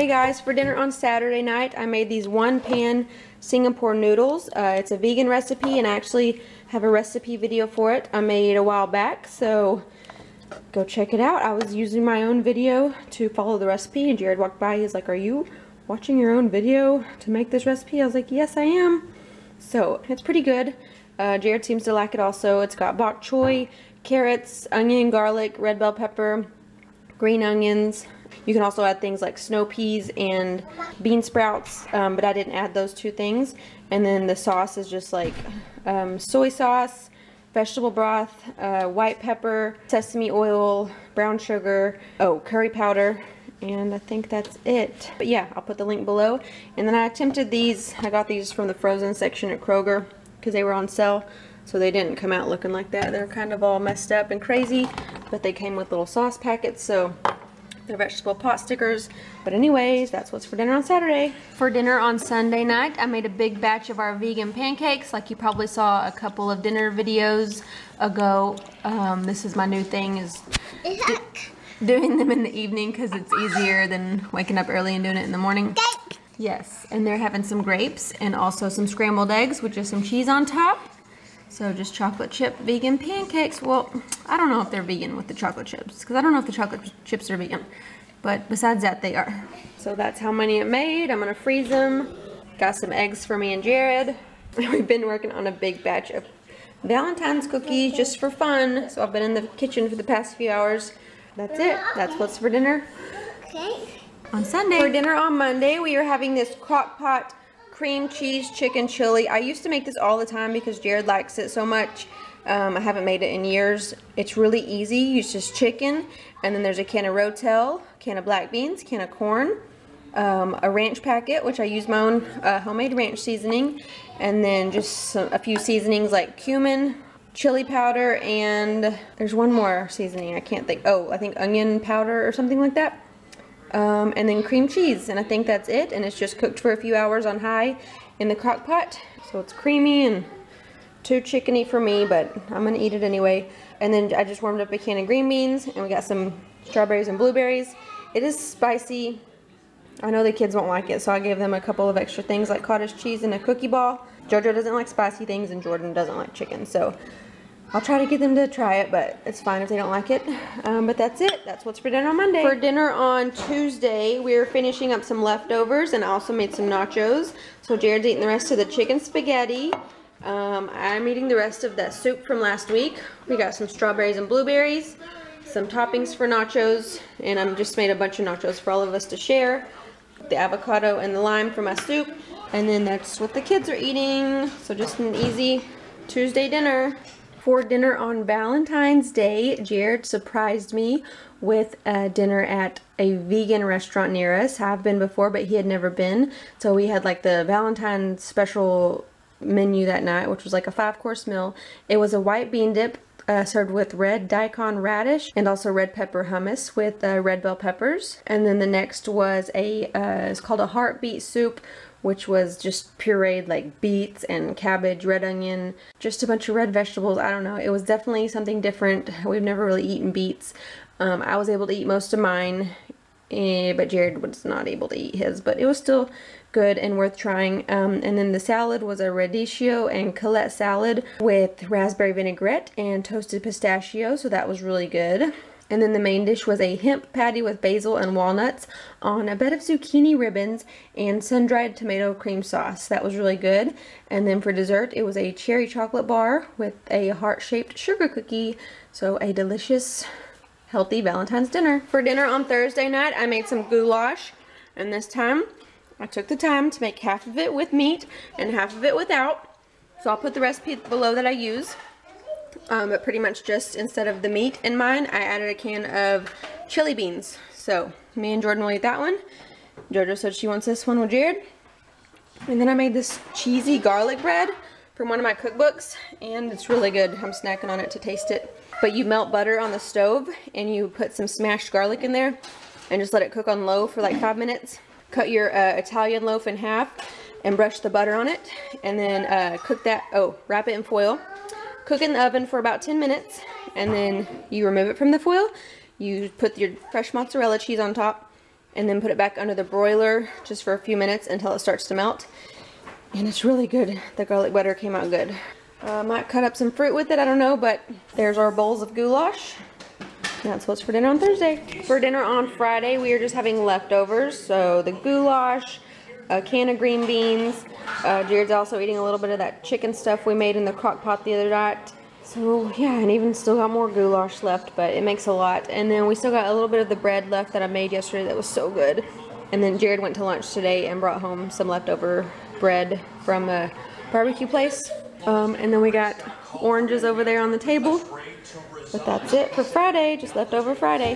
Hey guys, for dinner on Saturday night, I made these one-pan Singapore noodles. It's a vegan recipe, and I actually have a recipe video for it I made a while back, so go check it out. I was using my own video to follow the recipe, and Jared walked by. He's like, "Are you watching your own video to make this recipe?" I was like, "Yes, I am." So it's pretty good. Jared seems to like it also. It's got bok choy, carrots, onion, garlic, red bell pepper, green onions. You can also add things like snow peas and bean sprouts, but I didn't add those two things. And then the sauce is just like soy sauce, vegetable broth, white pepper, sesame oil, brown sugar, curry powder, and I think that's it. But yeah, I'll put the link below. And then I attempted these. I got these from the frozen section at Kroger because they were on sale, so they didn't come out looking like that. They're kind of all messed up and crazy, but they came with little sauce packets, so they're vegetable pot stickers. But anyways, that's what's for dinner on Saturday. For dinner on Sunday night, I made a big batch of our vegan pancakes, like you probably saw a couple of dinner videos ago. This is my new thing, is doing them in the evening because it's easier than waking up early and doing it in the morning. Yes, and they're having some grapes and also some scrambled eggs with just some cheese on top. So just chocolate chip vegan pancakes. Well, I don't know if they're vegan with the chocolate chips, because I don't know if the chocolate chips are vegan. But besides that, they are. So that's how many it made. I'm going to freeze them. Got some eggs for me and Jared. We've been working on a big batch of Valentine's cookies just for fun. So I've been in the kitchen for the past few hours. That's it. That's what's for dinner. Okay. On Sunday. For dinner on Monday, we are having this crock pot cream cheese chicken chili. I used to make this all the time because Jared likes it so much. I haven't made it in years. It's really easy. You use just chicken, and then there's a can of Rotel, can of black beans, can of corn, a ranch packet, which I use my own homemade ranch seasoning, and then just a few seasonings like cumin, chili powder, and there's one more seasoning I can't think. I think onion powder or something like that. And then cream cheese, and I think that's it, and it's just cooked for a few hours on high in the crock pot. So it's creamy and too chickeny for me, but I'm gonna eat it anyway. And then I just warmed up a can of green beans, and we got some strawberries and blueberries. It is spicy. I know the kids won't like it, so I gave them a couple of extra things like cottage cheese and a cookie ball. Jojo doesn't like spicy things, and Jordan doesn't like chicken, so I'll try to get them to try it, but it's fine if they don't like it. But that's it. That's what's for dinner on Monday. For dinner on Tuesday, we're finishing up some leftovers, and I also made some nachos. So Jared's eating the rest of the chicken spaghetti. I'm eating the rest of that soup from last week. We got some strawberries and blueberries, some toppings for nachos, and I just made a bunch of nachos for all of us to share. The avocado and the lime for my soup, and then that's what the kids are eating. So just an easy Tuesday dinner. For dinner on Valentine's Day, Jared surprised me with a dinner at a vegan restaurant near us. I've been before, but he had never been. So we had like the Valentine's special menu that night, which was like a 5-course meal. It was a white bean dip served with red daikon radish and also red pepper hummus with red bell peppers. And then the next was it's called a heartbeat soup, which was just pureed like beets and cabbage, red onion, just a bunch of red vegetables. I don't know. It was definitely something different. We've never really eaten beets. I was able to eat most of mine, but Jared was not able to eat his, but it was still good and worth trying. And then the salad was a radicchio and Colette salad with raspberry vinaigrette and toasted pistachio, so that was really good. And then the main dish was a hemp patty with basil and walnuts on a bed of zucchini ribbons and sun-dried tomato cream sauce. That was really good. And then for dessert, it was a cherry chocolate bar with a heart-shaped sugar cookie. So a delicious, healthy Valentine's dinner. For dinner on Thursday night, I made some goulash. And this time, I took the time to make half of it with meat and half of it without. So I'll put the recipe below that I use. But pretty much just instead of the meat in mine, I added a can of chili beans. So me and Jordan will eat that one. Jojo said she wants this one with Jared. And then I made this cheesy garlic bread from one of my cookbooks, and it's really good. I'm snacking on it to taste it. But you melt butter on the stove, and you put some smashed garlic in there, and just let it cook on low for like 5 minutes. Cut your Italian loaf in half, and brush the butter on it, and then cook that, wrap it in foil. Cook in the oven for about 10 minutes, and then you remove it from the foil. You put your fresh mozzarella cheese on top, and then put it back under the broiler just for a few minutes until it starts to melt. And it's really good. The garlic butter came out good. Might cut up some fruit with it, I don't know, but there's our bowls of goulash. That's what's for dinner on Thursday. For dinner on Friday, we are just having leftovers. So the goulash, a can of green beans. Jared's also eating a little bit of that chicken stuff we made in the crock pot the other night. So yeah, and even still got more goulash left, but it makes a lot. And then we still got a little bit of the bread left that I made yesterday that was so good. And then Jared went to lunch today and brought home some leftover bread from a barbecue place. And then we got oranges over there on the table. But that's it for Friday, just leftover Friday.